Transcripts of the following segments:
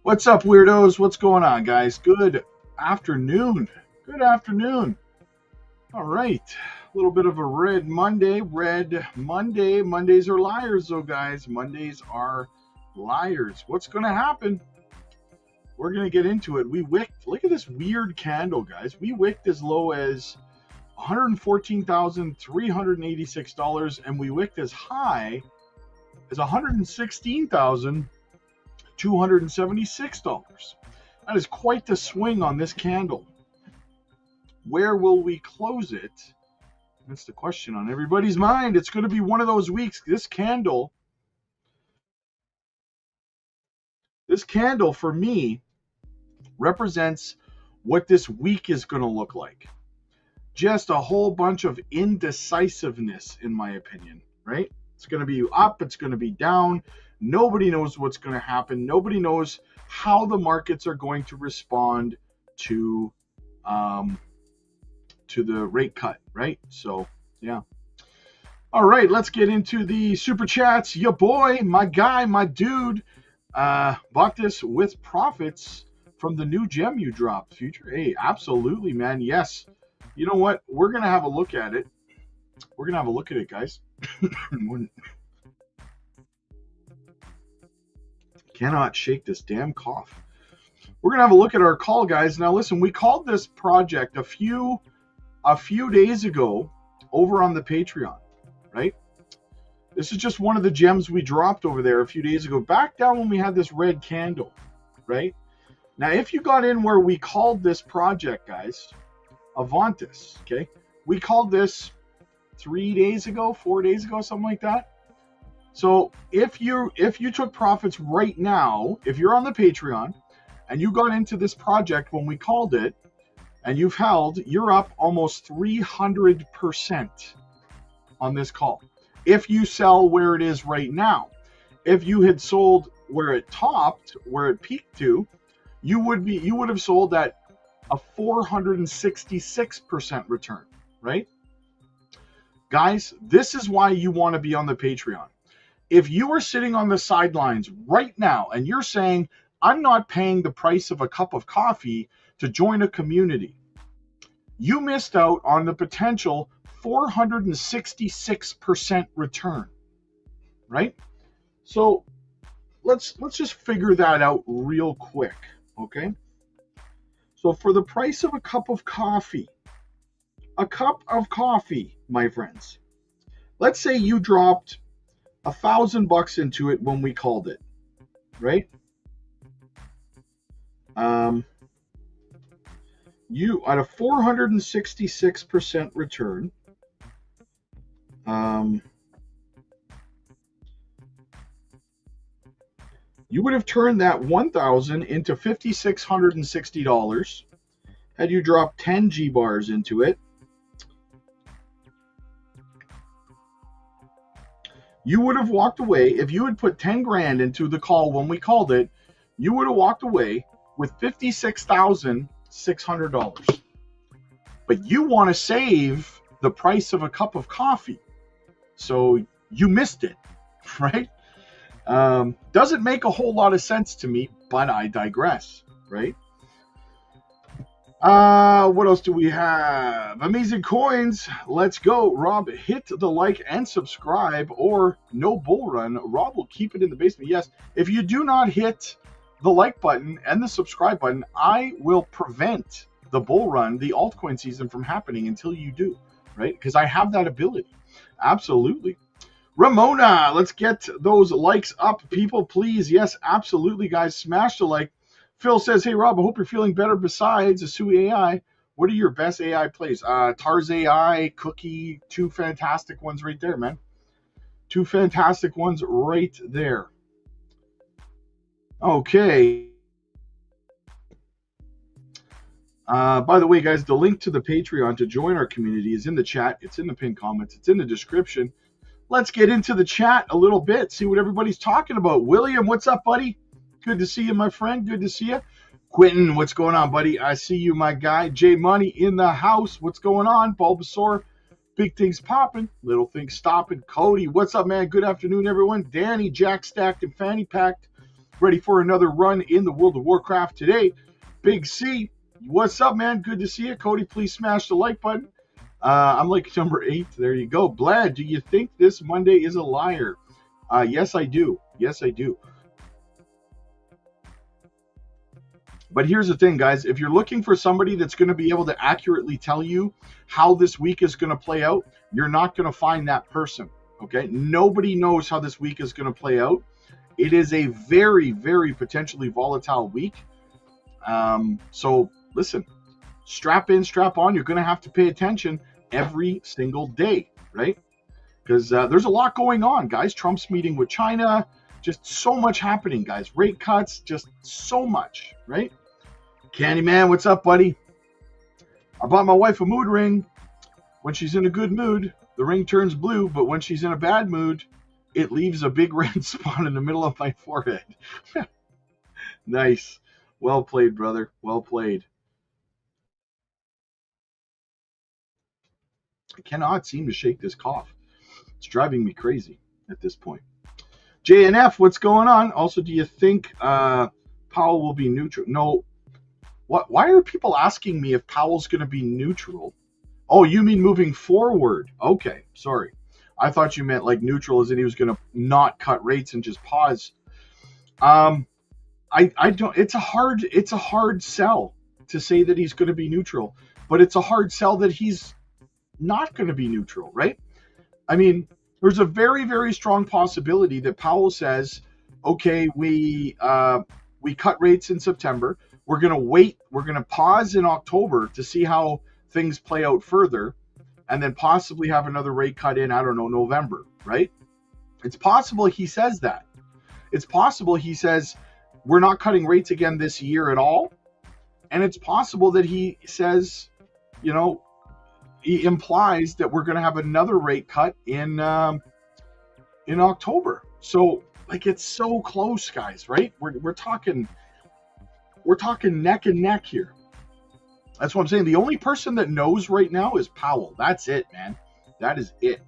What's up, weirdos? What's going on, guys? Good afternoon. Good afternoon. All right. A little bit of a red Monday. Red Monday. Mondays are liars, though, guys. Mondays are liars. What's going to happen? We're going to get into it. We wicked. Look at this weird candle, guys. We wicked as low as $114,386, and we wicked as high as $116,276. That is quite the swing on this candle. Where will we close it? That's the question on everybody's mind. It's going to be one of those weeks. This candle for me represents what this week is going to look like. Just a whole bunch of indecisiveness, in my opinion, right? It's going to be up, it's going to be down. Nobody knows what's going to happen. Nobody knows how the markets are going to respond to the rate cut, right? So, yeah. All right, let's get into the super chats. Your boy, my guy, my dude, bought this with profits from the new gem you dropped, Future. Hey, absolutely, man. Yes. You know what? We're going to have a look at it. We're going to have a look at it, guys. Cannot shake this damn cough. We're going to have a look at our call, guys. Now, listen, we called this project a few days ago over on the Patreon, right? This is just one of the gems we dropped over there a few days ago, back down when we had this red candle, right? Now, if you got in where we called this project, guys, Avantis, okay? We called this 3 days ago, 4 days ago, something like that. So if you took profits right now, if you're on the Patreon and you got into this project when we called it and you've held, you're up almost 300% on this call. If you sell where it is right now, if you had sold where it topped, where it peaked to, you would have sold at a 466% return, right? Guys, this is why you want to be on the Patreon. If you are sitting on the sidelines right now and you're saying, I'm not paying the price of a cup of coffee to join a community, you missed out on the potential 466% return, right? So let's just figure that out real quick, okay? So for the price of a cup of coffee, my friends, let's say you dropped $1,000 into it when we called it, right? You at a 466% return, you would have turned that $1,000 into $5,660 had you dropped 10 G bars into it. You would have walked away, if you had put 10 grand into the call when we called it, you would have walked away with $56,600. But you want to save the price of a cup of coffee. So you missed it, right? Doesn't make a whole lot of sense to me, but I digress, right? What else do we have? Amazing coins. Let's go. Rob, hit the like and subscribe or no bull run. Rob will keep it in the basement. Yes. If you do not hit the like button and the subscribe button, I will prevent the bull run, the altcoin season from happening until you do, right? Because I have that ability. Absolutely. Ramona, let's get those likes up, people, please. Yes, absolutely, guys. Smash the like. Phil says, hey, Rob, I hope you're feeling better besides Asui AI. What are your best AI plays? Tarz AI, Cookie, two fantastic ones right there, man. Two fantastic ones right there. Okay. By the way, guys, the link to the Patreon to join our community is in the chat. It's in the pinned comments. It's in the description. Let's get into the chat a little bit, see what everybody's talking about. William, what's up, buddy? Good to see you, my friend. Good to see you. Quentin, what's going on, buddy? I see you, my guy. J Money in the house. What's going on? Bulbasaur, big things popping, little things stopping. Cody, what's up, man? Good afternoon, everyone. Danny, Jack Stacked and Fanny Packed. ready for another run in the World of Warcraft today. Big C, what's up, man? Good to see you. Cody, please smash the like button. I'm like number 8. There you go. Blad, do you think this Monday is a liar? Yes, I do. Yes, I do. But here's the thing, guys. If you're looking for somebody that's going to be able to accurately tell you how this week is going to play out, you're not going to find that person, okay? Nobody knows how this week is going to play out. It is a very, very potentially volatile week. So listen, strap in, strap on. You're going to have to pay attention every single day, right? Because there's a lot going on, guys. Trump's meeting with China. Just so much happening, guys. Rate cuts, just so much, right? Candyman, what's up, buddy? I bought my wife a mood ring. When she's in a good mood, the ring turns blue, but when she's in a bad mood, it leaves a big red spot in the middle of my forehead. Nice. Well played, brother. Well played. I cannot seem to shake this cough. It's driving me crazy at this point. JNF, what's going on? Also, do you think Powell will be neutral? No. Why are people asking me if Powell's going to be neutral? Oh, you mean moving forward? Okay, sorry. I thought you meant like neutral as in he was going to not cut rates and just pause. I don't. It's a hard sell to say that he's going to be neutral, but it's a hard sell that he's not going to be neutral, right? I mean, there's a very, very strong possibility that Powell says, okay, we cut rates in September. We're going to wait. We're going to pause in October to see how things play out further, and then possibly have another rate cut in, I don't know, November, right? It's possible he says that. It's possible he says, we're not cutting rates again this year at all. And it's possible that he says, you know, he implies that we're going to have another rate cut in October. So, like, it's so close, guys, right? We're talking neck and neck here. That's what I'm saying. The only person that knows right now is Powell. That's it, man. That is it.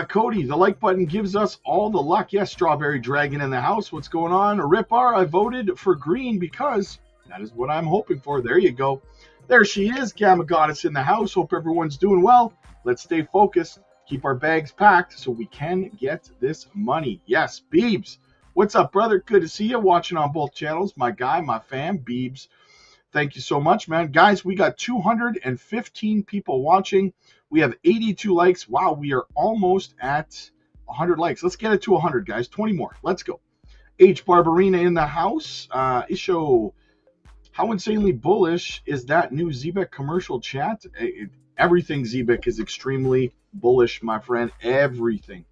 Cody, the like button gives us all the luck. Yes, Strawberry Dragon in the house. What's going on? Ripar, I voted for green because that is what I'm hoping for. There you go. There she is, Gamma Goddess in the house. Hope everyone's doing well. Let's stay focused. Keep our bags packed so we can get this money. Yes, Beebs. What's up, brother? Good to see you. Watching on both channels. My guy, my fam, Beebs. Thank you so much, man. Guys, we got 215 people watching. We have 82 likes. Wow, we are almost at 100 likes. Let's get it to 100, guys. 20 more. Let's go. H. Barbarina in the house. Isho, how insanely bullish is that new Zebek commercial chat? Everything Zebek is extremely bullish, my friend. Everything.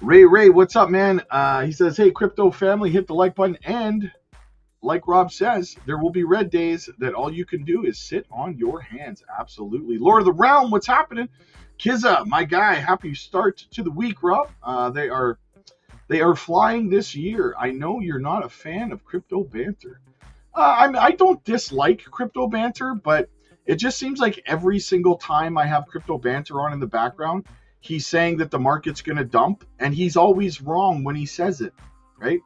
Ray, what's up, man? He says, hey, crypto family, hit the like button. And like Rob says, there will be red days that all you can do is sit on your hands. Absolutely. Lord of the Realm, what's happening? Kizza, my guy, happy start to the week, Rob. They are flying this year. I know you're not a fan of crypto banter. I don't dislike crypto banter, but it just seems like every single time I have crypto banter on in the background, he's saying that the market's going to dump, and he's always wrong when he says it, right?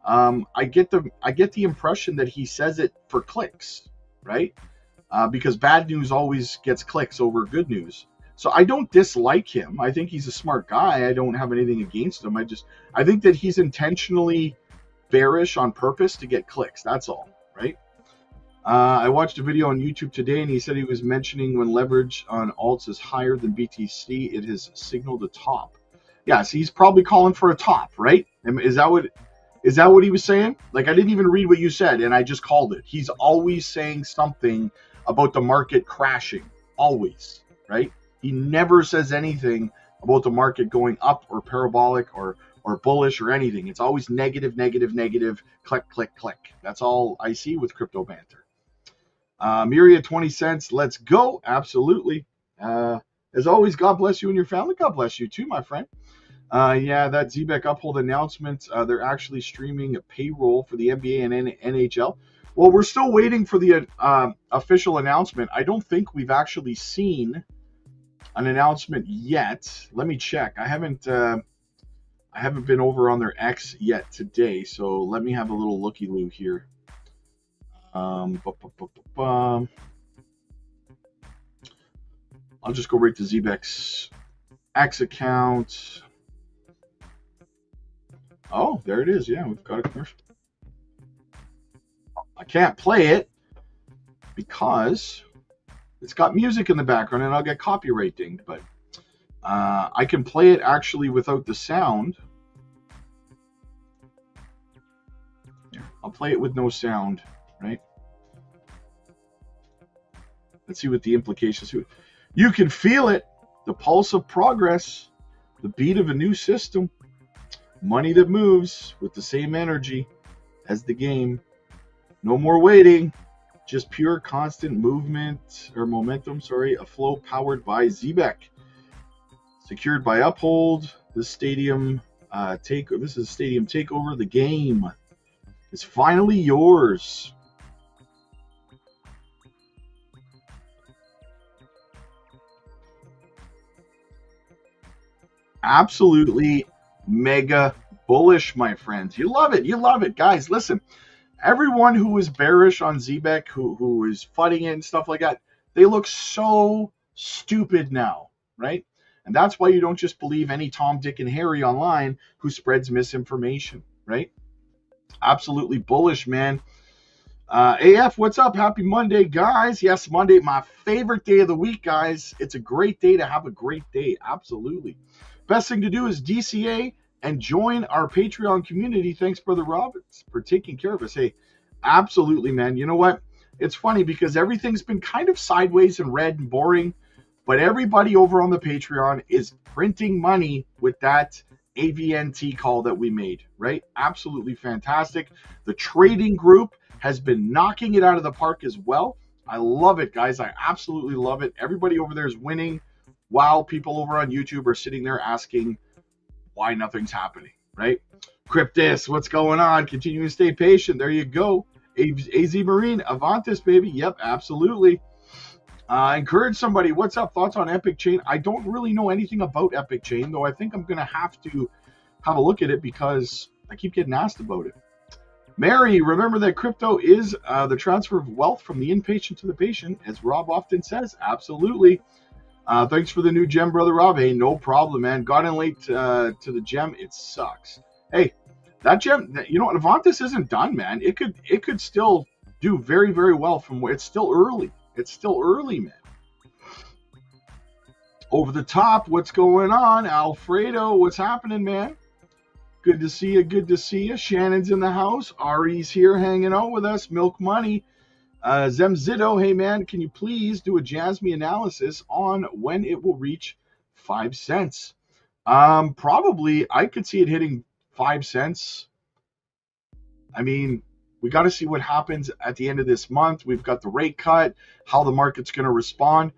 I get the impression that he says it for clicks, right? Because bad news always gets clicks over good news. So I don't dislike him. I think he's a smart guy. I don't have anything against him. I think that he's intentionally bearish on purpose to get clicks. That's all, right? I watched a video on YouTube today, and he said he was mentioning when leverage on alts is higher than BTC, it has signaled a top. Yeah, so he's probably calling for a top, right? Is that what he was saying? Like, I didn't even read what you said, and I just called it. He's always saying something about the market crashing. Always, right? He never says anything about the market going up or parabolic or bullish or anything. It's always negative, click, click, click. That's all I see with crypto banter. Myriad, 20 cents. Let's go. Absolutely. As always, God bless you and your family. God bless you too, my friend. Yeah, that Zebek Uphold announcement, they're actually streaming a payroll for the NBA and NHL. Well, we're still waiting for the official announcement. I don't think we've actually seen an announcement yet. Let me check. I haven't I haven't been over on their X yet today, so let me have a little looky-loo here. I'll just go right to ZBEX X account. Oh, there it is. Yeah, we've got a commercial. I can't play it because it's got music in the background and I'll get copyright dinged, but I can play it actually without the sound. I'll play it with no sound, right? Let's see what the implications are. You can feel it, the pulse of progress, the beat of a new system, money that moves with the same energy as the game. No more waiting, just pure constant movement or momentum, a flow powered by ZBEC. Secured by Uphold, this is stadium takeover. The game is finally yours. Absolutely mega bullish, my friends. You love it. You love it. Guys, listen. Everyone who is bearish on ZBEC, who is fighting it and stuff like that, they look so stupid now, right? And that's why you don't just believe any Tom, Dick, and Harry online who spreads misinformation, right? Absolutely bullish, man. AF, what's up? Happy Monday, guys. Yes, Monday, my favorite day of the week, guys. It's a great day to have a great day. Absolutely. Best thing to do is DCA and join our Patreon community. Thanks, Brother Roberts, for taking care of us. Hey, absolutely, man. You know what? It's funny because everything's been kind of sideways and red and boring, but everybody over on the Patreon is printing money with that AVNT call that we made, right? Absolutely fantastic. The trading group has been knocking it out of the park as well. I love it, guys. I absolutely love it. Everybody over there is winning while people over on YouTube are sitting there asking why nothing's happening, right? Cryptus, what's going on? Continue to stay patient. There you go. AZ Marine, Avantis, baby. Yep, absolutely. Encourage somebody. What's up? Thoughts on Epic Chain? I don't really know anything about Epic Chain, though I think I'm going to have a look at it because I keep getting asked about it. Mary, remember that crypto is the transfer of wealth from the inpatient to the patient, as Rob often says. Absolutely. Thanks for the new gem, Brother Rob. Hey, no problem, man. Got in late to the gem. It sucks. Hey, that gem, you know, Avantis isn't done, man. It could still do very, very well from where it's still early. It's still early, man. Over the top, what's going on? Alfredo, what's happening, man? Good to see you. Good to see you. Shannon's in the house. Ari's here hanging out with us. Milk Money. Zemzido, hey man, can you please do a Jasmine analysis on when it will reach 5 cents? Probably, I could see it hitting 5 cents. I mean, we got to see what happens at the end of this month. We've got the rate cut, how the market's going to respond,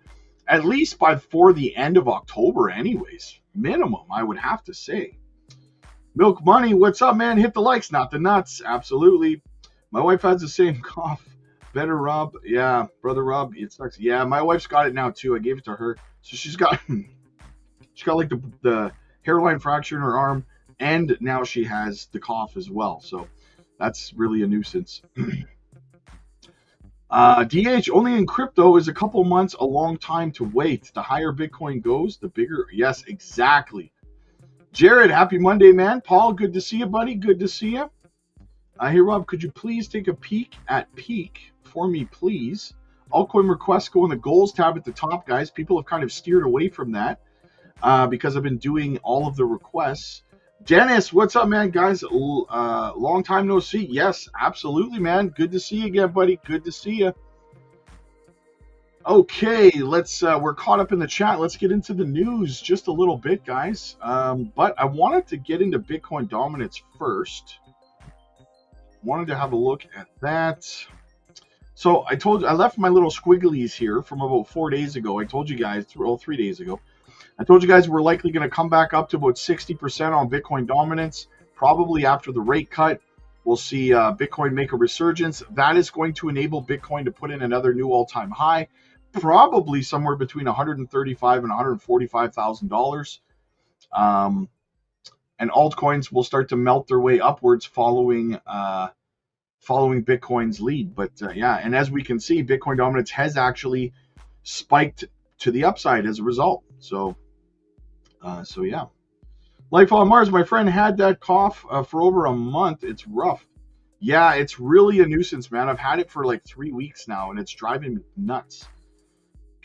at least before the end of October anyways. Minimum, I would have to say. Milk Money, what's up, man? Hit the likes, not the nuts. Absolutely. My wife has the same cough. Better Rob. Yeah, Brother Rob, it sucks. Yeah, my wife's got it now too. I gave it to her. So she's got like the hairline fracture in her arm, and now she has the cough as well. So that's really a nuisance. DH, only in crypto is a couple months a long time to wait. The higher Bitcoin goes, the bigger. Yes, exactly. Jared, happy Monday, man. Paul, good to see you, buddy. Good to see you. Hey, Rob, could you please take a peek at Peak for me, please? Altcoin requests go in the goals tab at the top, guys. People have kind of steered away from that because I've been doing all of the requests. Dennis, what's up, man? Guys, long time no see. Yes, absolutely, man. Good to see you again, buddy. Good to see you. Okay, we're caught up in the chat. Let's get into the news just a little bit, guys. But I wanted to get into Bitcoin dominance first. Wanted to have a look at that. So I left my little squigglies here from about 4 days ago. I told you guys, 3 days ago. I told you guys we're likely going to come back up to about 60% on Bitcoin dominance. Probably after the rate cut, we'll see Bitcoin make a resurgence. That is going to enable Bitcoin to put in another new all-time high, probably somewhere between $135,000 and $145,000. and altcoins will start to melt their way upwards following Bitcoin's lead. But yeah, and as we can see, Bitcoin dominance has actually spiked to the upside as a result. So yeah. Life on Mars, my friend had that cough for over a month. It's rough. Yeah, it's really a nuisance, man. I've had it for like 3 weeks now, and it's driving me nuts.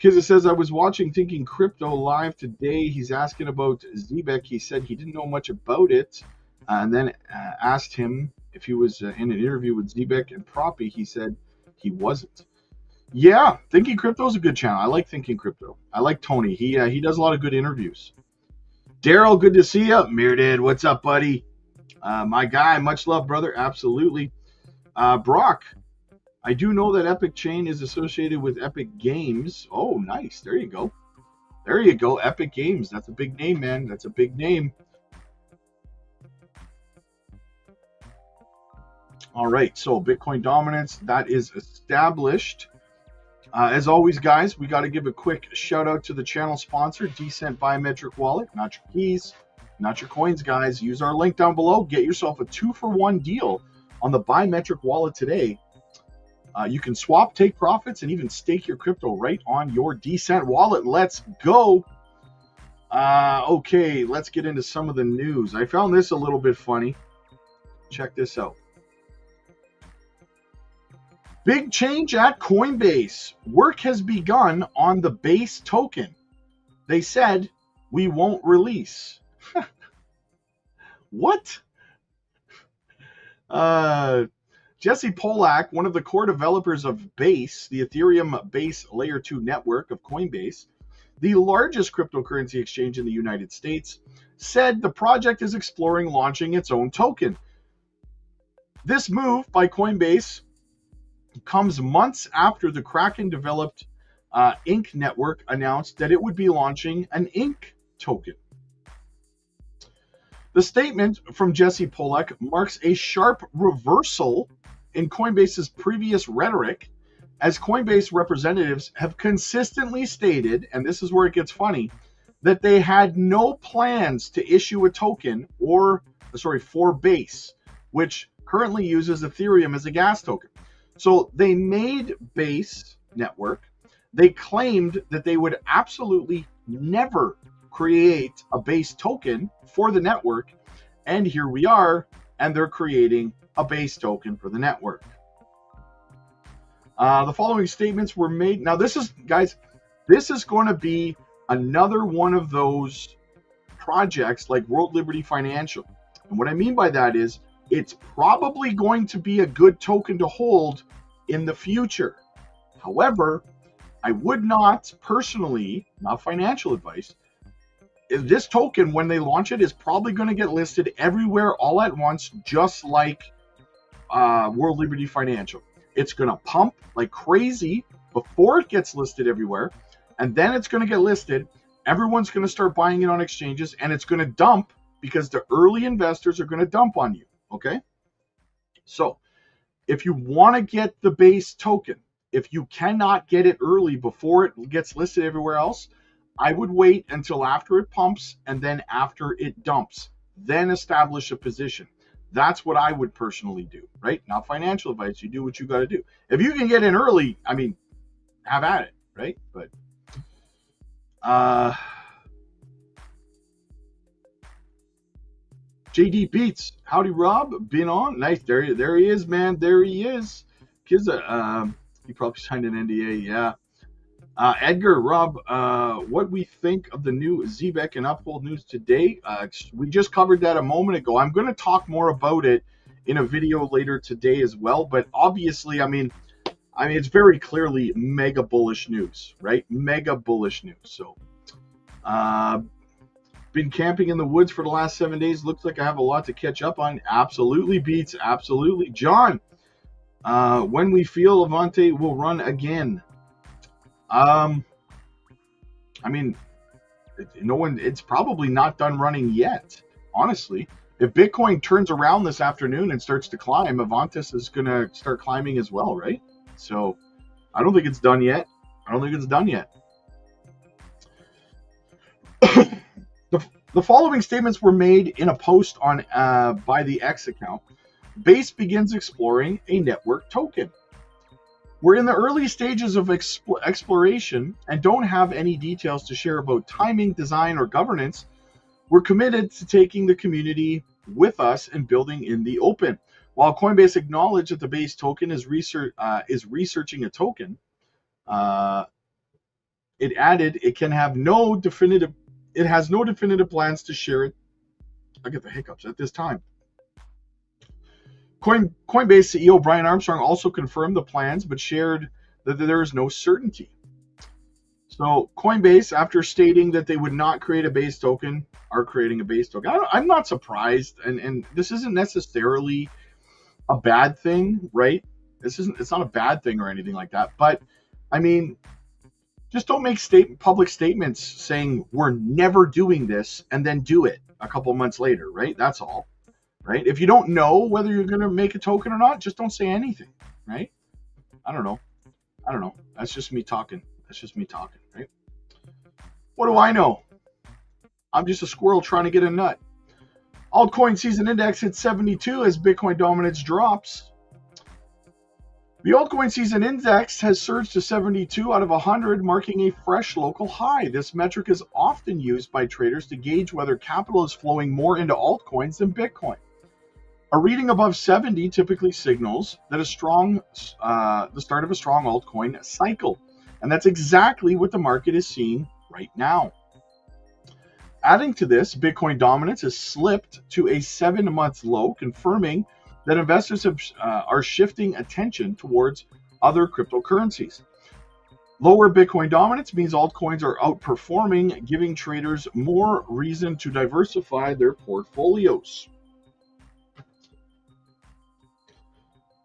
Kizza says, I was watching Thinking Crypto live today. He's asking about Zebek. He said he didn't know much about it, and then asked him if he was in an interview with Zebek and Proppy. He said he wasn't. Yeah, Thinking Crypto is a good channel. I like Thinking Crypto. I like Tony. He does a lot of good interviews. Daryl, good to see you. Mirdad, what's up, buddy? My guy, much love, brother. Absolutely. Brock, I do know that Epic Chain is associated with Epic Games. Oh, nice. There you go. There you go. Epic Games. That's a big name, man. That's a big name. All right. So Bitcoin dominance, that is established. As always, guys, we got to give a quick shout out to the channel sponsor, Decent Biometric Wallet. Not your keys, not your coins, guys. Use our link down below. Get yourself a 2-for-1 deal on the biometric wallet today. You can swap, take profits, and even stake your crypto right on your Decent wallet. Let's go. Okay, let's get into some of the news. I found this a little bit funny. Check this out. Big change at Coinbase. Work has begun on the base token. They said we won't release. What? Jesse Polak, one of the core developers of Base, the Ethereum Base Layer 2 network of Coinbase, the largest cryptocurrency exchange in the United States, said the project is exploring launching its own token. This move by Coinbase comes months after the Kraken-developed Inc. network announced that it would be launching an Inc. token. The statement from Jesse Polak marks a sharp reversal in Coinbase's previous rhetoric, as Coinbase representatives have consistently stated, and this is where it gets funny, that they had no plans to issue a token for Base, which currently uses Ethereum as a gas token. So they made Base network. They claimed that they would absolutely never create a Base token for the network. And here we are, and they're creating a Base token for the network. The following statements were made. Now this is, guys, this is going to be another one of those projects like World Liberty Financial. And what I mean by that is it's probably going to be a good token to hold in the future. However, I would not personally, not financial advice, this token, when they launch it, is probably going to get listed everywhere all at once, just like World Liberty Financial. It's going to pump like crazy before it gets listed everywhere, and then it's going to get listed. Everyone's going to start buying it on exchanges, and it's going to dump because the early investors are going to dump on you, okay? So if you want to get the Base token, if you cannot get it early before it gets listed everywhere else, I would wait until after it pumps and then after it dumps, then establish a position. That's what I would personally do, right? Not financial advice. You do what you got to do. If you can get in early, I mean, have at it, right? But JD Beats, howdy Rob, been on, nice. There he is, man. There he is. Kizza, he probably signed an NDA, yeah. Edgar, Rob, what we think of the new Zebek and Uphold news today? We just covered that a moment ago. I'm going to talk more about it in a video later today as well. But obviously, I mean, it's very clearly mega bullish news, right? Mega bullish news. So, been camping in the woods for the last 7 days. Looks like I have a lot to catch up on. Absolutely, Beats. Absolutely, John. When we feel Avante will run again. I mean, it's probably not done running yet, honestly. If Bitcoin turns around this afternoon and starts to climb, Avantis is going to start climbing as well, right? So I don't think it's done yet. The following statements were made in a post on by the X account. Base begins exploring a network token. We're in the early stages of exploration and don't have any details to share about timing, design, or governance. We're committed to taking the community with us and building in the open. While Coinbase acknowledged that the Base token is researching a token, it added it has no definitive plans to share it. I get the hiccups at this time. Coinbase CEO Brian Armstrong also confirmed the plans, but shared that there is no certainty. So Coinbase, after stating that they would not create a Base token, are creating a Base token. I'm not surprised, and this isn't necessarily a bad thing, right? It's not a bad thing or anything like that. But I mean, just don't make public statements saying we're never doing this and then do it a couple months later, right? That's all. Right? If you don't know whether you're going to make a token or not, just don't say anything, right? I don't know. That's just me talking. Right? What do I know? I'm just a squirrel trying to get a nut. Altcoin season index hits 72 as Bitcoin dominance drops. The altcoin season index has surged to 72 out of 100, marking a fresh local high. This metric is often used by traders to gauge whether capital is flowing more into altcoins than Bitcoin. A reading above 70 typically signals that the start of a strong altcoin cycle, and that's exactly what the market is seeing right now. Adding to this, Bitcoin dominance has slipped to a 7-month low, confirming that investors are shifting attention towards other cryptocurrencies. Lower Bitcoin dominance means altcoins are outperforming, giving traders more reason to diversify their portfolios.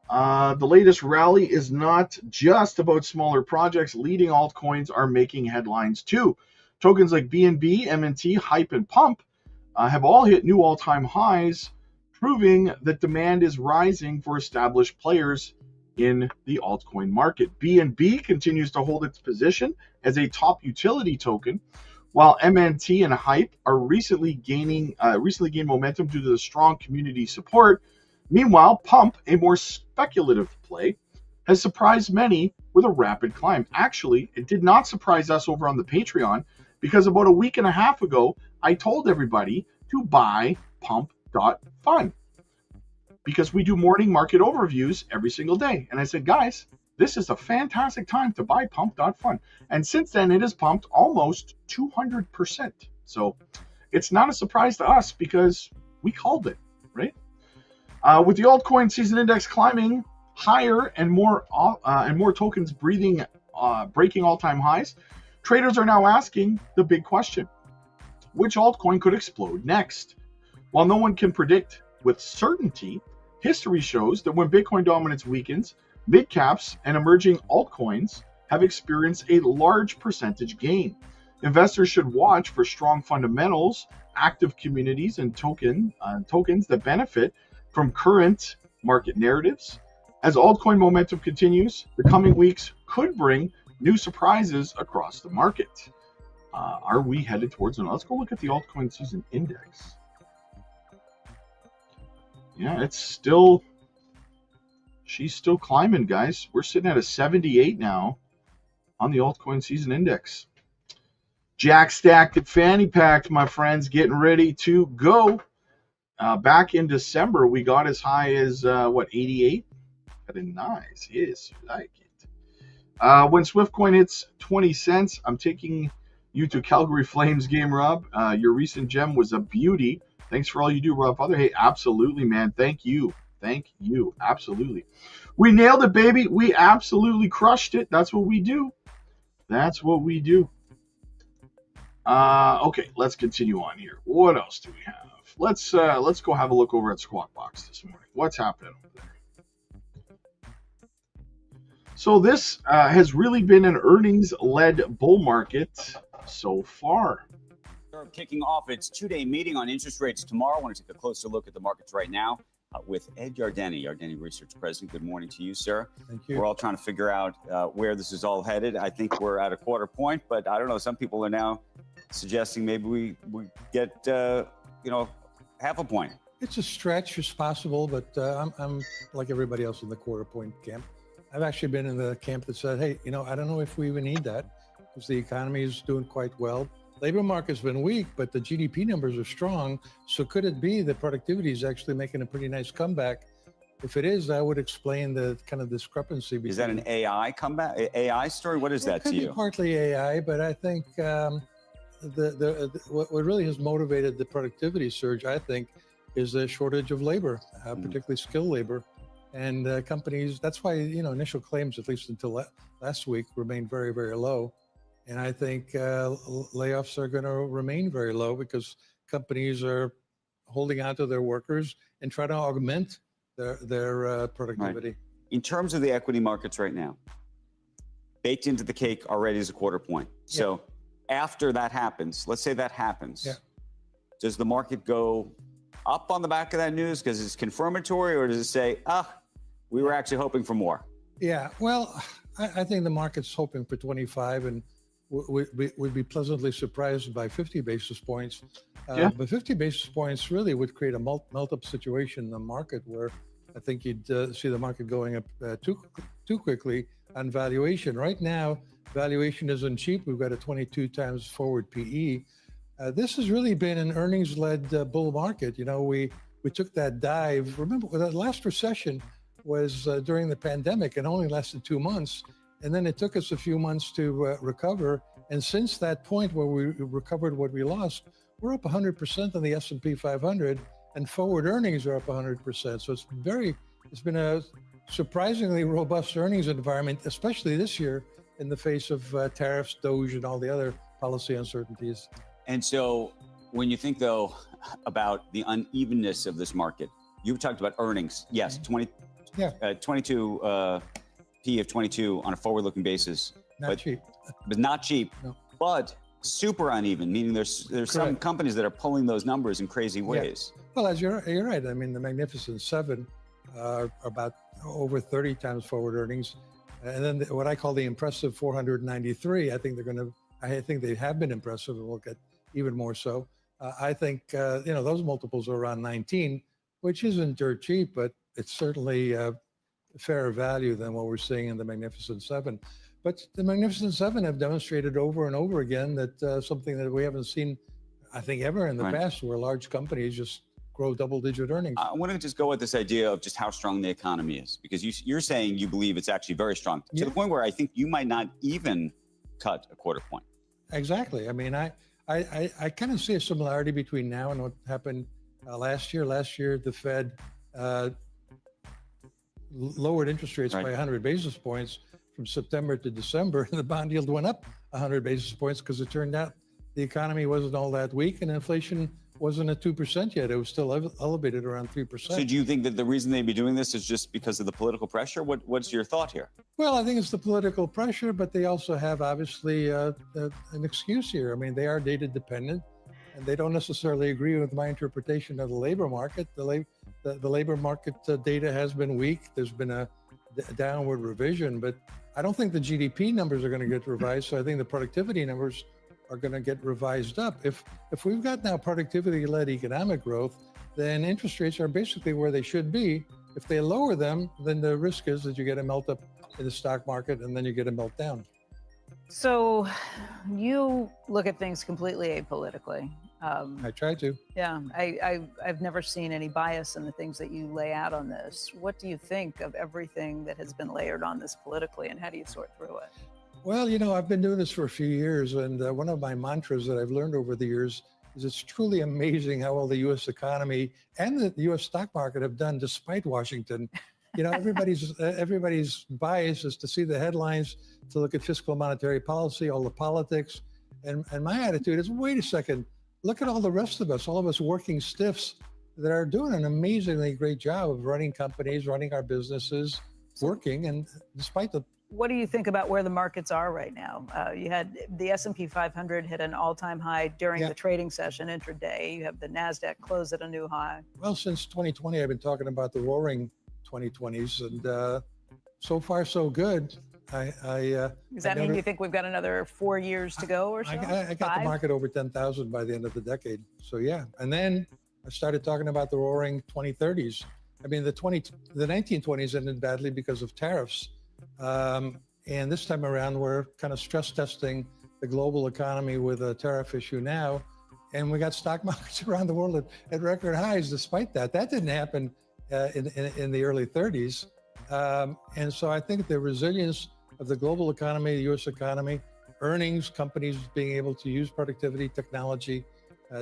The latest rally is not just about smaller projects. Leading altcoins are making headlines too. Tokens like BNB, MNT, Hype, and Pump have all hit new all-time highs, proving that demand is rising for established players in the altcoin market. BNB continues to hold its position as a top utility token, while MNT and Hype are recently gained momentum due to the strong community support. Meanwhile, Pump, a more speculative play, has surprised many with a rapid climb. Actually, it did not surprise us over on the Patreon, because about a week and a half ago, I told everybody to buy pump.fun, because we do morning market overviews every single day. And I said, guys, this is a fantastic time to buy pump.fun. And since then, it has pumped almost 200%. So it's not a surprise to us because we called it, right? With the altcoin season index climbing higher and more tokens breaking all-time highs, traders are now asking the big question: which altcoin could explode next? While no one can predict with certainty, history shows that when Bitcoin dominance weakens, mid-caps and emerging altcoins have experienced a large percentage gain. Investors should watch for strong fundamentals, active communities, and tokens that benefit from current market narratives. As altcoin momentum continues, the coming weeks could bring new surprises across the market. Are we headed towards it? Let's go look at the altcoin season index. Yeah, she's still climbing, guys. We're sitting at a 78 now on the altcoin season index. Jack stacked and fanny packed, my friends, getting ready to go. Back in December, we got as high as 88? That is nice. Yes, you like it. When Swiftcoin hits 20 cents, I'm taking you to Calgary Flames game, Rob. Your recent gem was a beauty. Thanks for all you do, Rob Father. Hey, absolutely, man. Thank you. Absolutely. We nailed it, baby. We absolutely crushed it. That's what we do. Okay, let's continue on here. What else do we have? Let's go have a look over at Squawk Box this morning. What's happening over there? So this has really been an earnings-led bull market so far. Kicking off its two-day meeting on interest rates tomorrow. I want to take a closer look at the markets right now with Ed Yardeni, Yardeni Research President. Good morning to you, sir. Thank you. We're all trying to figure out where this is all headed. I think we're at a quarter point, but I don't know. Some people are now suggesting maybe we get half a point. It's a stretch, it's possible, but I'm like everybody else in the quarter point camp. I've actually been in the camp that said, hey, I don't know if we even need that because the economy is doing quite well. Labor market's been weak, but the GDP numbers are strong. So could it be that productivity is actually making a pretty nice comeback? If it is, that would explain the kind of discrepancy. Is that an AI comeback, AI story? What is that to you? It could be partly AI, but I think what really has motivated the productivity surge, I think, is the shortage of labor, particularly skilled labor. And companies, that's why, initial claims, at least until last week, remained very, very low. And I think layoffs are going to remain very low because companies are holding on to their workers and trying to augment their productivity. Right. In terms of the equity markets right now, baked into the cake already is a quarter point. So after that happens, let's say that happens, does the market go up on the back of that news because it's confirmatory, or does it say, we were actually hoping for more? Yeah, well, I think the market's hoping for 25 and would be pleasantly surprised by 50 basis points. But 50 basis points really would create a melt-up situation in the market where I think you'd see the market going up too quickly on valuation. Right now, valuation isn't cheap. We've got a 22 times forward PE. This has really been an earnings-led bull market. We took that dive. Remember, the last recession was during the pandemic and only lasted 2 months. And then it took us a few months to recover. And since that point where we recovered what we lost, we're up 100% on the S&P 500 and forward earnings are up 100%. So it's been a surprisingly robust earnings environment, especially this year in the face of tariffs, DOGE, and all the other policy uncertainties. And so when you think, though, about the unevenness of this market, you talked about earnings. Yes, 22 P of 22 on a forward-looking basis. Not cheap. But not cheap. No. But super uneven, meaning there's some companies that are pulling those numbers in crazy ways. Well, as you're right. I mean, the Magnificent Seven are about over 30 times forward earnings. And then what I call the impressive 493, I think they have been impressive and will get even more so. I think, those multiples are around 19, which isn't dirt cheap, but it's certainly fairer value than what we're seeing in the Magnificent Seven. But the Magnificent Seven have demonstrated over and over again that something that we haven't seen, I think, ever in the past, where large companies just grow double-digit earnings. I want to just go with this idea of just how strong the economy is, because you're saying you believe it's actually very strong, to the point where I think you might not even cut a quarter point. Exactly. I mean, I kind of see a similarity between now and what happened last year. Last year, the Fed lowered interest rates by 100 basis points from September to December, and the bond yield went up 100 basis points because it turned out the economy wasn't all that weak and inflation wasn't at 2% yet. It was still elevated around 3%. So do you think that the reason they'd be doing this is just because of the political pressure? What's your thought here? Well, I think it's the political pressure, but they also have obviously an excuse here. I mean, they are data dependent and they don't necessarily agree with my interpretation of the labor market. The labor market data has been weak. There's been a downward revision, but I don't think the GDP numbers are going to get revised. So I think the productivity numbers are going to get revised up. If we've got now productivity-led economic growth, then interest rates are basically where they should be. If they lower them, then the risk is that you get a melt up in the stock market and then you get a meltdown. So you look at things completely apolitically. I try to. Yeah, I've never seen any bias in the things that you lay out on this. What do you think of everything that has been layered on this politically, and how do you sort through it? Well, I've been doing this for a few years, and one of my mantras that I've learned over the years is it's truly amazing how well the U.S. economy and the U.S. stock market have done despite Washington. Everybody's bias is to see the headlines, to look at fiscal monetary policy, all the politics. And my attitude is, wait a second, look at all the rest of us, all of us working stiffs that are doing an amazingly great job of running companies, running our businesses, working. And despite the... What do you think about where the markets are right now? You had the S&P 500 hit an all-time high during the trading session intraday. You have the NASDAQ close at a new high. Well, since 2020, I've been talking about the roaring 2020s, and so far so good. Does that mean you think we've got another 4 years to go or so? I got the market over 10,000 by the end of the decade. So yeah, and then I started talking about the roaring 2030s. I mean, the 1920s ended badly because of tariffs. And this time around, we're kind of stress testing the global economy with a tariff issue now. And we got stock markets around the world at record highs despite that. That didn't happen in the early 30s. And so I think the resilience of the global economy, the US economy, earnings, companies being able to use productivity, technology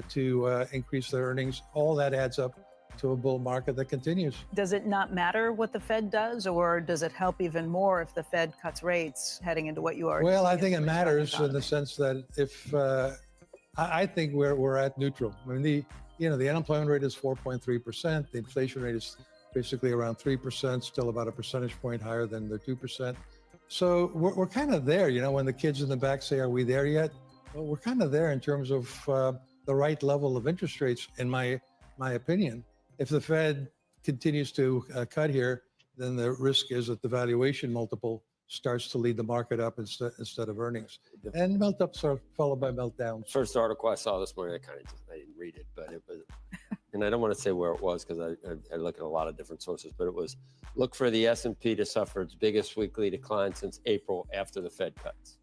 to increase their earnings, all that adds up to a bull market that continues. Does it not matter what the Fed does, or does it help even more if the Fed cuts rates heading into what you are? Well, I think it matters in the sense that if I think we're at neutral. I mean, the unemployment rate is 4.3%. The inflation rate is basically around 3%, still about a percentage point higher than the 2%. So we're kind of there. When the kids in the back say, "Are we there yet?" Well, we're kind of there in terms of the right level of interest rates, in my opinion. If the Fed continues to cut here, then the risk is that the valuation multiple starts to lead the market up instead of earnings. And melt-ups are followed by meltdowns. First article I saw this morning, I didn't read it, but it was, and I don't want to say where it was because I look at a lot of different sources, but it was, look for the S&P to suffer its biggest weekly decline since April after the Fed cuts.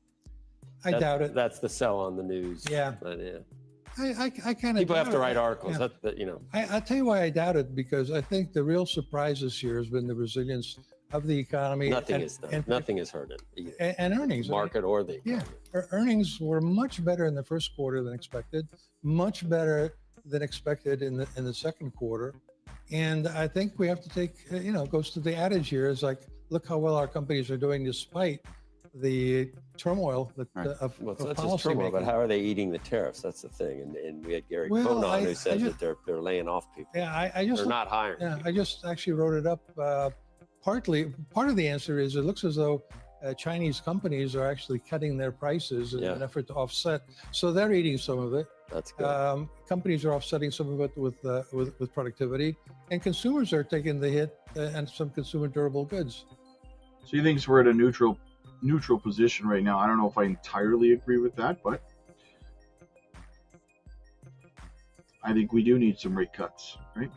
I doubt it. That's the sell on the news. Yeah. But, yeah. I kind of People have to write articles. Yeah. I'll tell you why I doubt it, because I think the real surprise this year has been the resilience of the economy. Nothing has hurt it either. And earnings. Market or the economy. Yeah, earnings were much better in the first quarter than expected, much better than expected in the second quarter. And I think we have to take, it goes to the adage here, is like, look how well our companies are doing despite the turmoil of policy turmoil, but how are they eating the tariffs? That's the thing. And we had Gary Cohn on who said that they're laying off people. Yeah, they're not hiring. Yeah, people. I just actually wrote it up. Part of the answer is it looks as though Chinese companies are actually cutting their prices in an effort to offset. So they're eating some of it. That's good. Companies are offsetting some of it with productivity, and consumers are taking the hit and some consumer durable goods. So you think we're at a neutral position right now? I don't know if I entirely agree with that, but I think we do need some rate cuts, right?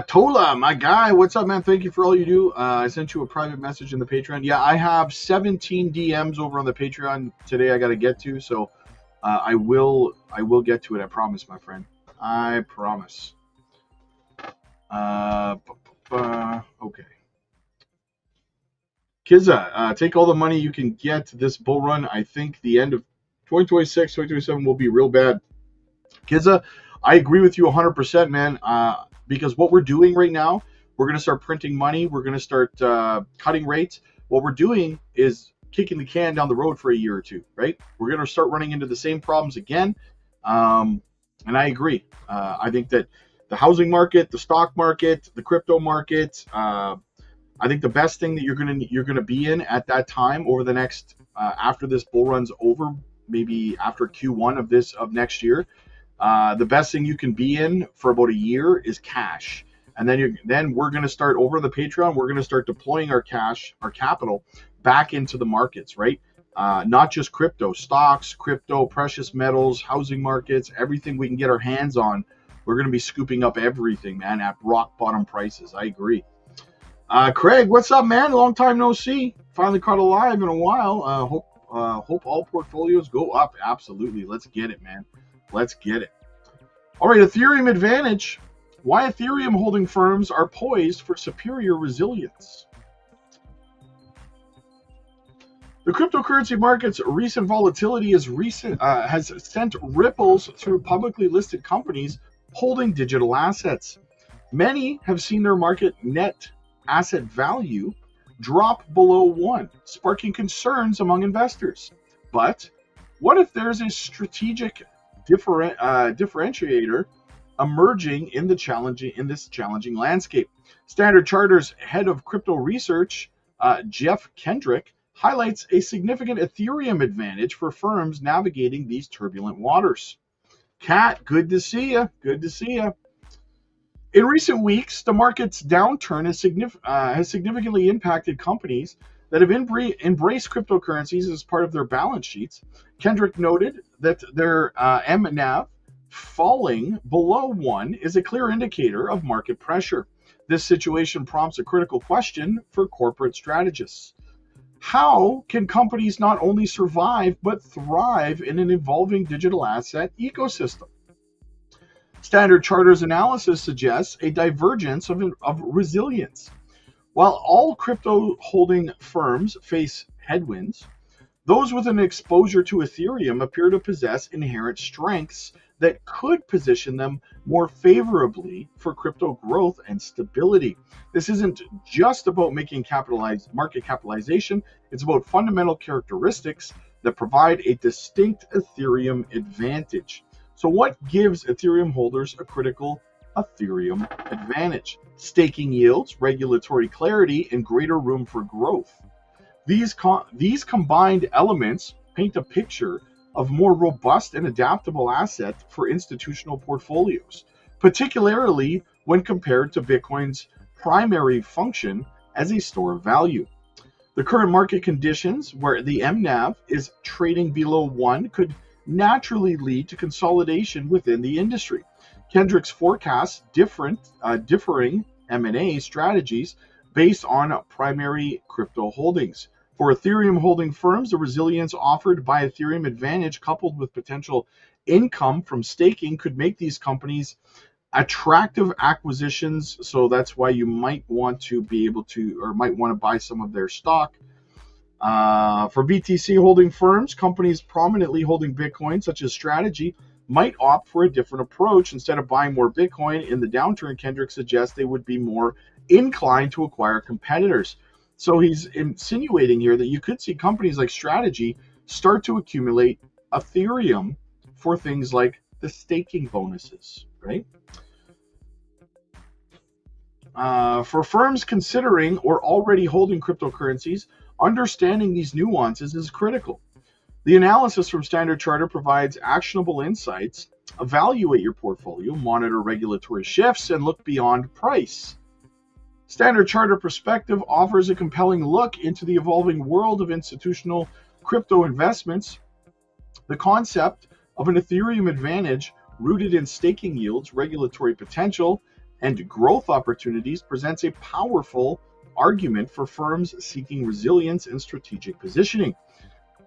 Tola, my guy, what's up, man? Thank you for all you do. I sent you a private message in the Patreon. Yeah, I have 17 DMs over on the Patreon today I got to get to, so I will get to it. I promise, my friend. I promise. Okay. Kizza, take all the money you can get this bull run. I think the end of 2026, 2027 will be real bad. Kizza, I agree with you 100%, man. Because what we're doing right now, we're going to start printing money. We're going to start cutting rates. What we're doing is kicking the can down the road for a year or two, right? We're going to start running into the same problems again. And I agree. I think that the housing market, the stock market, the crypto market, I think the best thing that you're gonna be in at that time over the next after this bull run's over, maybe after Q1 of next year, the best thing you can be in for about a year is cash. And then we're gonna start over the Patreon. We're gonna start deploying our cash, our capital, back into the markets, right? Not just crypto, stocks, crypto, precious metals, housing markets, everything we can get our hands on. We're gonna be scooping up everything, man, at rock bottom prices. I agree. Craig, what's up, man? Long time no see. Finally caught alive in a while. Hope all portfolios go up. Absolutely. Let's get it, man. Let's get it. All right, Ethereum advantage. Why Ethereum holding firms are poised for superior resilience. The cryptocurrency market's recent volatility has sent ripples through publicly listed companies holding digital assets. Many have seen their market net asset value drop below 1, sparking concerns among investors. But what if there's a strategic differentiator emerging in this challenging landscape? Standard Charter's head of crypto research, Jeff Kendrick, highlights a significant Ethereum advantage for firms navigating these turbulent waters. Kat, good to see you. Good to see you. In recent weeks, the market's downturn has significantly impacted companies that have embraced cryptocurrencies as part of their balance sheets. Kendrick noted that their MNAV falling below 1 is a clear indicator of market pressure. This situation prompts a critical question for corporate strategists. How can companies not only survive but thrive in an evolving digital asset ecosystem? Standard Chartered's analysis suggests a divergence of resilience. While all crypto holding firms face headwinds, those with an exposure to Ethereum appear to possess inherent strengths that could position them more favorably for crypto growth and stability. This isn't just about making market capitalization, it's about fundamental characteristics that provide a distinct Ethereum advantage. So what gives Ethereum holders a critical Ethereum advantage? Staking yields, regulatory clarity, and greater room for growth. These combined elements paint a picture of more robust and adaptable asset for institutional portfolios, particularly when compared to Bitcoin's primary function as a store of value. The current market conditions, where the MNAV is trading below 1, could naturally lead to consolidation within the industry. Kendrick's forecasts differing M&A strategies based on primary crypto holdings. For Ethereum holding firms, the resilience offered by Ethereum Advantage coupled with potential income from staking could make these companies attractive acquisitions. So that's why you might want to be able to, or might want to buy some of their stock. For BTC holding firms, companies prominently holding Bitcoin, such as Strategy, might opt for a different approach. Instead of buying more Bitcoin in the downturn, Kendrick suggests they would be more inclined to acquire competitors. So he's insinuating here that you could see companies like Strategy start to accumulate Ethereum for things like the staking bonuses, right? For firms considering or already holding cryptocurrencies, understanding these nuances is critical. The analysis from Standard Chartered provides actionable insights. Evaluate your portfolio, monitor regulatory shifts, and look beyond price. Standard Chartered Perspective offers a compelling look into the evolving world of institutional crypto investments. The concept of an Ethereum advantage rooted in staking yields, regulatory potential, and growth opportunities presents a powerful argument for firms seeking resilience and strategic positioning.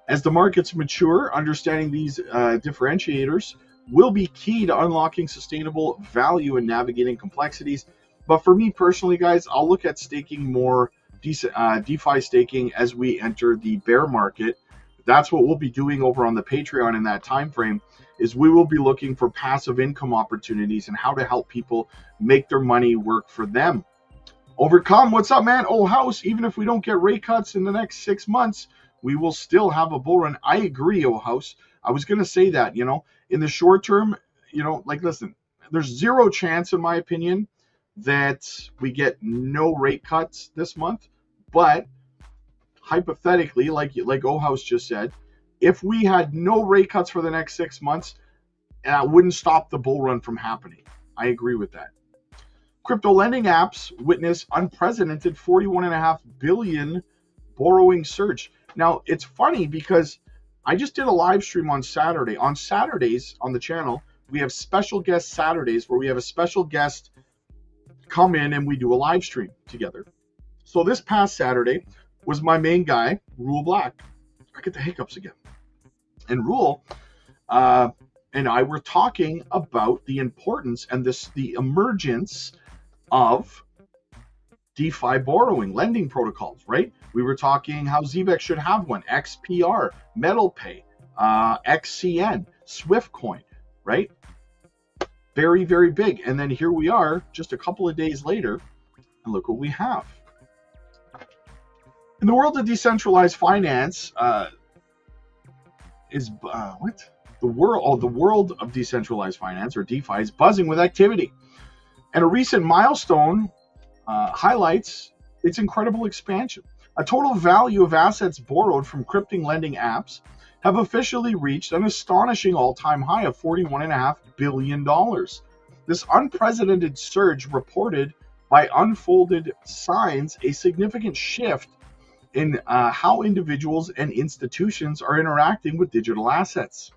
As the markets mature, understanding these differentiators will be key to unlocking sustainable value and navigating complexities. But for me personally, guys, I'll look at staking more, DeFi staking, as we enter the bear market. That's what we'll be doing over on the Patreon in that time frame, is we will be looking for passive income opportunities and how to help people make their money work for them. Overcome, what's up, man? Oh, House, even if we don't get rate cuts in the next 6 months, we will still have a bull run. I agree, oh, House. I was going to say that, in the short term, listen, there's zero chance, in my opinion, that we get no rate cuts this month. But hypothetically, like Ohouse just said, if we had no rate cuts for the next 6 months, that wouldn't stop the bull run from happening. I agree with that. Crypto lending apps witness unprecedented 41.5 billion borrowing surge. Now, it's funny because I just did a live stream on Saturday. On Saturdays on the channel, we have special guest Saturdays where we have a special guest come in and we do a live stream together. So this past Saturday was my main guy, Rule Black. I get the hiccups again. And Rule and I were talking about the importance and the emergence of DeFi borrowing, lending protocols, right? We were talking how Zbex should have one, XPR, MetalPay, XCN, SwiftCoin, right? Very, very big. And then here we are just a couple of days later, and look what we have. In the world of decentralized finance, the world of decentralized finance, or DeFi, is buzzing with activity. And a recent milestone highlights its incredible expansion. A total value of assets borrowed from crypto lending apps have officially reached an astonishing all-time high of $41.5 billion. This unprecedented surge reported by Unfolded signs a significant shift in how individuals and institutions are interacting with digital assets.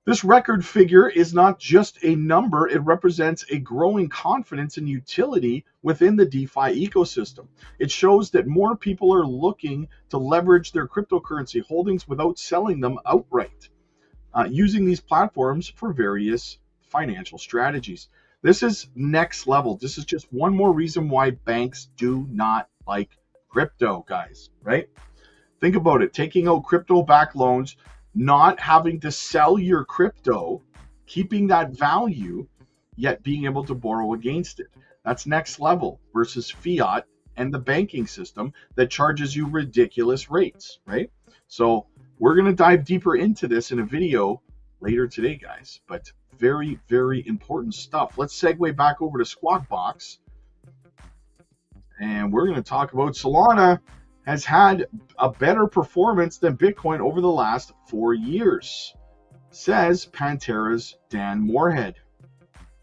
This record figure is not just a number, it represents a growing confidence and utility within the DeFi ecosystem. It shows that more people are looking to leverage their cryptocurrency holdings without selling them outright, using these platforms for various financial strategies. This is next level. This is just one more reason why banks do not like crypto, guys, right? Think about it. Taking out crypto-backed loans, not having to sell your crypto, keeping that value, yet being able to borrow against it. That's next level versus fiat and the banking system that charges you ridiculous rates, right? So we're going to dive deeper into this in a video later today, guys, but very, very important stuff. Let's segue back over to Squawk Box, and we're going to talk about Solana has had a better performance than Bitcoin over the last 4 years, says Pantera's Dan Moorhead.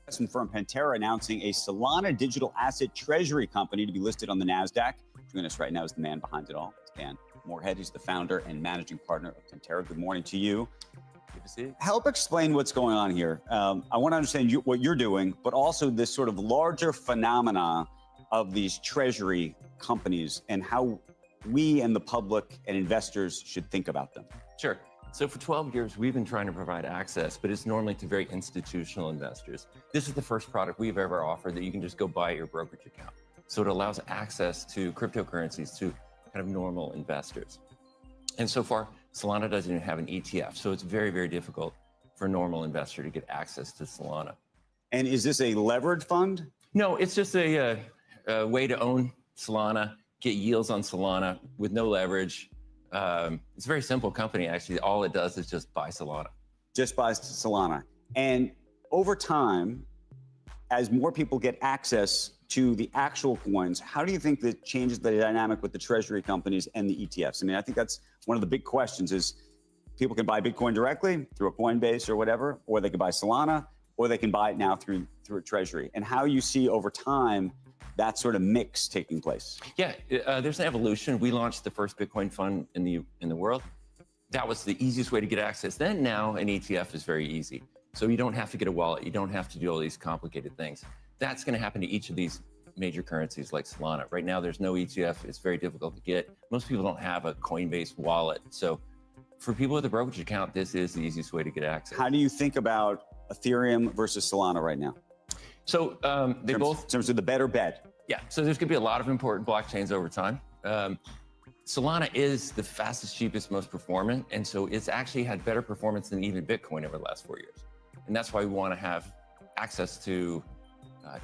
Investment firm Pantera announcing a Solana digital asset treasury company to be listed on the NASDAQ. Joining us right now is the man behind it all, it's Dan Moorhead. He's the founder and managing partner of Pantera. Good morning to you. Good to see you. Help explain what's going on here. I want to understand what you're doing, but also this sort of larger phenomena of these treasury companies and how we and the public and investors should think about them. Sure. So for 12 years, we've been trying to provide access, but it's normally to very institutional investors. This is the first product we've ever offered that you can just go buy at your brokerage account. So it allows access to cryptocurrencies to kind of normal investors. And so far, Solana doesn't even have an ETF. So it's very, very difficult for a normal investor to get access to Solana. And is this a levered fund? No, it's just a way to own Solana, get yields on Solana with no leverage. It's a very simple company, actually. All it does is just buy Solana. Just buys Solana. And over time, as more people get access to the actual coins, how do you think that changes the dynamic with the treasury companies and the ETFs? I mean, I think that's one of the big questions is people can buy Bitcoin directly through a Coinbase or whatever, or they can buy Solana, or they can buy it now through a treasury. And how you see over time that sort of mix taking place. Yeah, there's an evolution. We launched the first Bitcoin fund in the world. That was the easiest way to get access. Then now an ETF is very easy. So you don't have to get a wallet. You don't have to do all these complicated things. That's going to happen to each of these major currencies like Solana. Right now, there's no ETF. It's very difficult to get. Most people don't have a Coinbase wallet. So for people with a brokerage account, this is the easiest way to get access. How do you think about Ethereum versus Solana right now? So they both, in terms of the better bet. Yeah, so there's going to be a lot of important blockchains over time. Solana is the fastest, cheapest, most performant, and so it's actually had better performance than even Bitcoin over the last 4 years. And that's why we want to have access to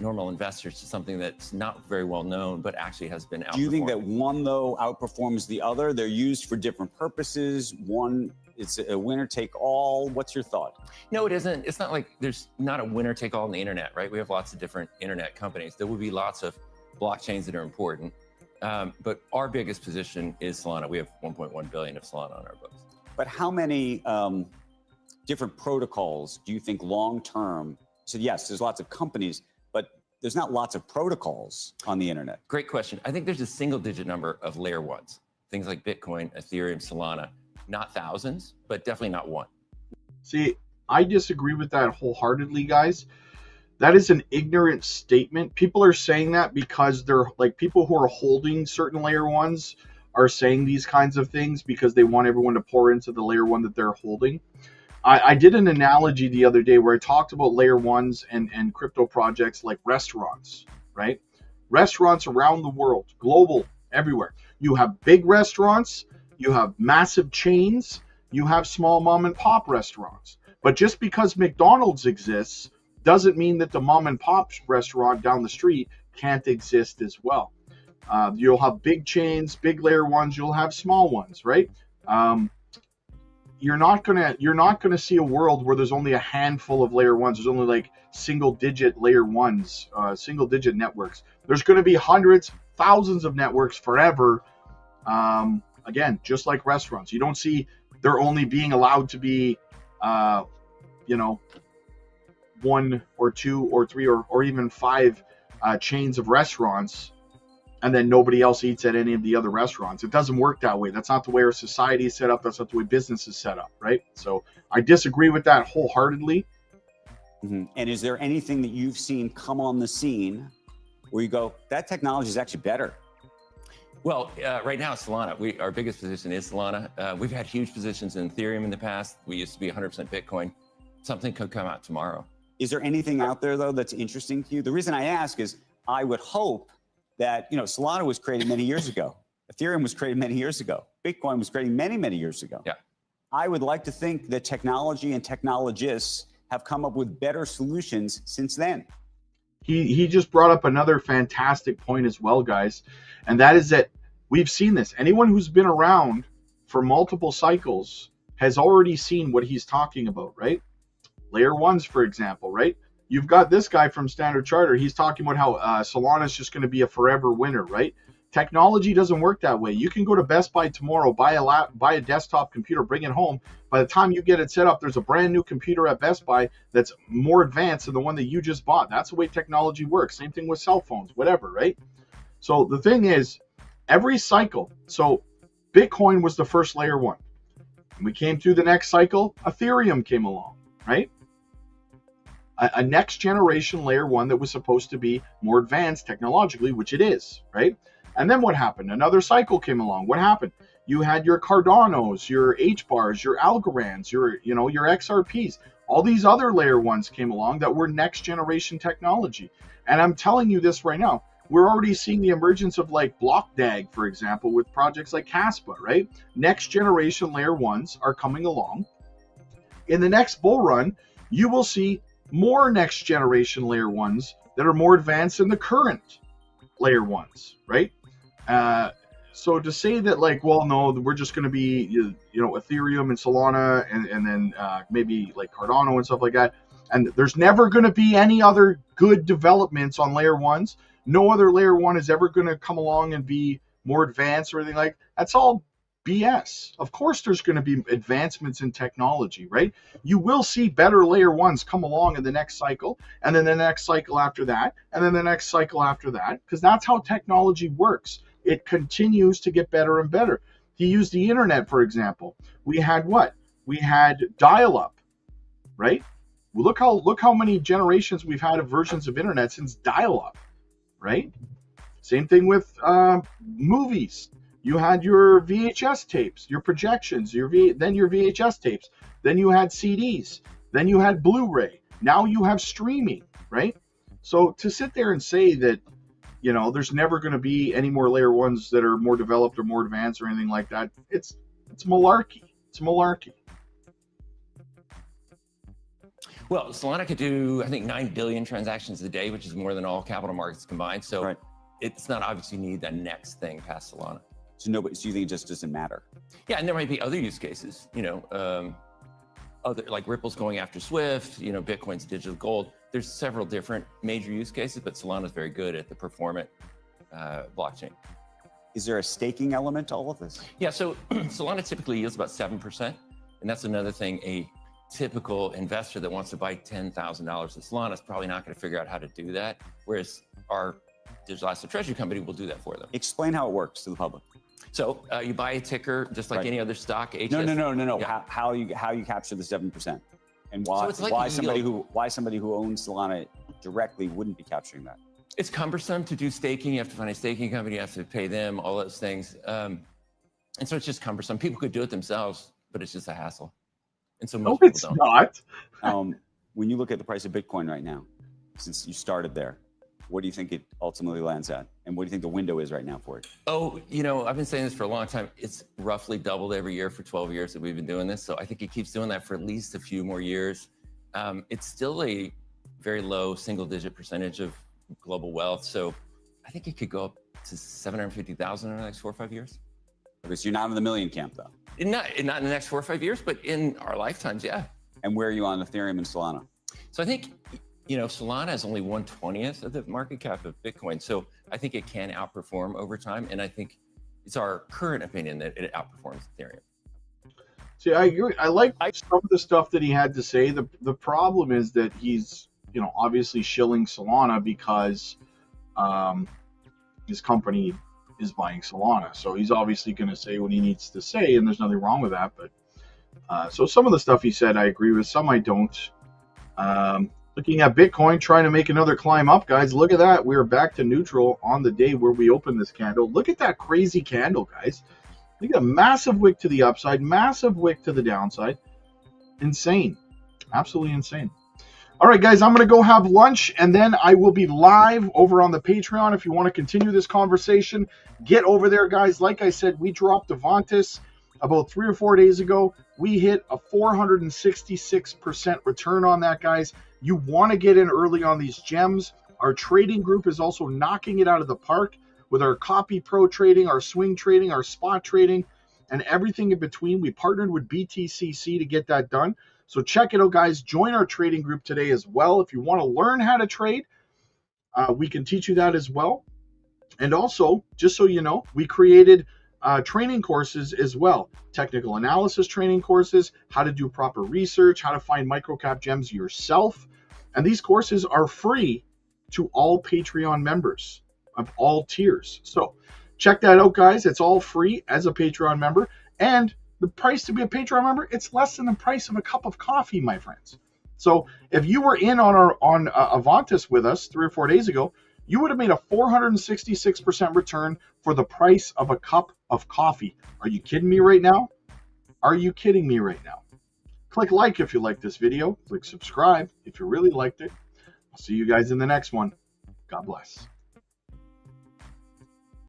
normal investors to something that's not very well known, but actually has been outperforming. Do you think that one, though, outperforms the other? They're used for different purposes. One, it's a winner take all. What's your thought? No, it isn't. It's not like there's not a winner take all on the internet, right? We have lots of different internet companies. There will be lots of blockchains that are important. But our biggest position is Solana. We have 1.1 billion of Solana on our books. But how many different protocols do you think long-term? So yes, there's lots of companies, but there's not lots of protocols on the internet. Great question. I think there's a single-digit number of layer ones, things like Bitcoin, Ethereum, Solana, not thousands, but definitely not one. See, I disagree with that wholeheartedly, guys. That is an ignorant statement. People are saying that because they're like people who are holding certain layer ones are saying these kinds of things because they want everyone to pour into the layer one that they're holding. I did an analogy the other day where I talked about layer ones and crypto projects like restaurants, right? Restaurants around the world, global, everywhere. You have big restaurants, you have massive chains, you have small mom and pop restaurants. But just because McDonald's exists doesn't mean that the mom and pop restaurant down the street can't exist as well. You'll have big chains, big layer ones, you'll have small ones, right? You're not gonna see a world where there's only a handful of layer ones. There's only like single digit layer ones, single digit networks. There's gonna be hundreds, thousands of networks forever. Again, just like restaurants, you don't see there only being allowed to be, one or two or three or even five chains of restaurants and then nobody else eats at any of the other restaurants. It doesn't work that way. That's not the way our society is set up. That's not the way business is set up, right? So I disagree with that wholeheartedly. Mm-hmm. And is there anything that you've seen come on the scene where you go, that technology is actually better? Well, right now, Solana. Our biggest position is Solana. We've had huge positions in Ethereum in the past. We used to be 100% Bitcoin. Something could come out tomorrow. Is there anything out there, though, that's interesting to you? The reason I ask is I would hope that, Solana was created many years ago. Ethereum was created many years ago. Bitcoin was created many, many years ago. Yeah. I would like to think that technology and technologists have come up with better solutions since then. He just brought up another fantastic point as well, guys. And that is that we've seen this. Anyone who's been around for multiple cycles has already seen what he's talking about, right? Layer ones, for example, right? You've got this guy from Standard Chartered. He's talking about how Solana is just going to be a forever winner, right? Technology doesn't work that way. You can go to Best Buy tomorrow, buy a desktop computer, bring it home. By the time you get it set up, there's a brand new computer at Best Buy that's more advanced than the one that you just bought. That's the way technology works. Same thing with cell phones, whatever, right? So the thing is, every cycle, so Bitcoin was the first layer one. We came through the next cycle, Ethereum came along, right? A next generation layer one that was supposed to be more advanced technologically, which it is, right? And then what happened? Another cycle came along. What happened? You had your Cardanos, your HBARs, your Algorands, your XRPs. All these other layer ones came along that were next generation technology. And I'm telling you this right now, we're already seeing the emergence of like BlockDAG, for example, with projects like Caspa, right? Next generation layer ones are coming along. In the next bull run, you will see more next generation layer ones that are more advanced than the current layer ones, right? So to say that like, well, no, we're just going to be, Ethereum and Solana and then maybe like Cardano and stuff like that. And there's never going to be any other good developments on layer ones. No other layer one is ever going to come along and be more advanced or anything like that. That's all BS. Of course, there's going to be advancements in technology, right? You will see better layer ones come along in the next cycle, and then the next cycle after that, and then the next cycle after that, because that's how technology works. It continues to get better and better. To use the internet, for example, we had what? We had dial-up, right? Well, look how many generations we've had of versions of internet since dial-up, right? Same thing with movies. You had your VHS tapes, your projections, then your VHS tapes. Then you had CDs. Then you had Blu-ray. Now you have streaming, right? So to sit there and say that, there's never going to be any more layer ones that are more developed or more advanced or anything like that, it's malarkey. It's malarkey. Well, Solana could do, I think, 9 billion transactions a day, which is more than all capital markets combined. So right. It's not obvious you need the next thing past Solana. So you think it just doesn't matter? Yeah, and there might be other use cases, other like Ripple's going after Swift, Bitcoin's digital gold. There's several different major use cases, but Solana's very good at the performant blockchain. Is there a staking element to all of this? Yeah, so Solana typically yields about 7%. And that's another thing, a typical investor that wants to buy $10,000 of Solana is probably not going to figure out how to do that. Whereas our digital asset treasury company will do that for them. Explain how it works to the public. So you buy a ticker just like any other stock. No. Yeah. How you capture the 7%, and why so like why somebody who owns Solana directly wouldn't be capturing that? It's cumbersome to do staking. You have to find a staking company. You have to pay them, all those things, and so it's just cumbersome. People could do it themselves, but it's just a hassle. And so most people don't. Not. When you look at the price of Bitcoin right now, since you started there, what do you think it ultimately lands at? And what do you think the window is right now for it? Oh, I've been saying this for a long time. It's roughly doubled every year for 12 years that we've been doing this. So I think it keeps doing that for at least a few more years. It's still a very low single-digit percentage of global wealth. So I think it could go up to 750,000 in the next 4 or 5 years. Okay, so you're not in the million camp, though? Not in the next 4 or 5 years, but in our lifetimes, yeah. And where are you on Ethereum and Solana? So I think, Solana is only 1/20th of the market cap of Bitcoin. So I think it can outperform over time. And I think it's our current opinion that it outperforms Ethereum. See, I agree. I like some of the stuff that he had to say. The problem is that he's, obviously shilling Solana because, his company is buying Solana. So he's obviously going to say what he needs to say, and there's nothing wrong with that. But so some of the stuff he said I agree with, some I don't. Looking at Bitcoin trying to make another climb up, guys. Look at that. We're back to neutral on the day where we opened this candle. Look at that crazy candle, guys. Look at a massive wick to the upside, massive wick to the downside. Insane. Absolutely insane. All right, guys, I'm going to go have lunch, and then I will be live over on the Patreon. If you want to continue this conversation, get over there, guys. Like I said, we dropped Avantis about 3 or 4 days ago. We hit a 466% return on that, guys. You want to get in early on these gems. Our trading group is also knocking it out of the park with our copy pro trading, our swing trading, our spot trading, and everything in between. We partnered with BTCC to get that done. So check it out, guys. Join our trading group today as well. If you want to learn how to trade, we can teach you that as well. And also, just so you know, we created training courses as well. Technical analysis training courses, how to do proper research, how to find microcap gems yourself. And these courses are free to all Patreon members of all tiers. So check that out, guys. It's all free as a Patreon member. And the price to be a Patreon member, it's less than the price of a cup of coffee, my friends. So if you were in on Avantis with us 3 or 4 days ago, you would have made a 466% return for the price of a cup of coffee. Are you kidding me right now? Are you kidding me right now? Click like if you like this video. Click subscribe if you really liked it. I'll see you guys in the next one. God bless.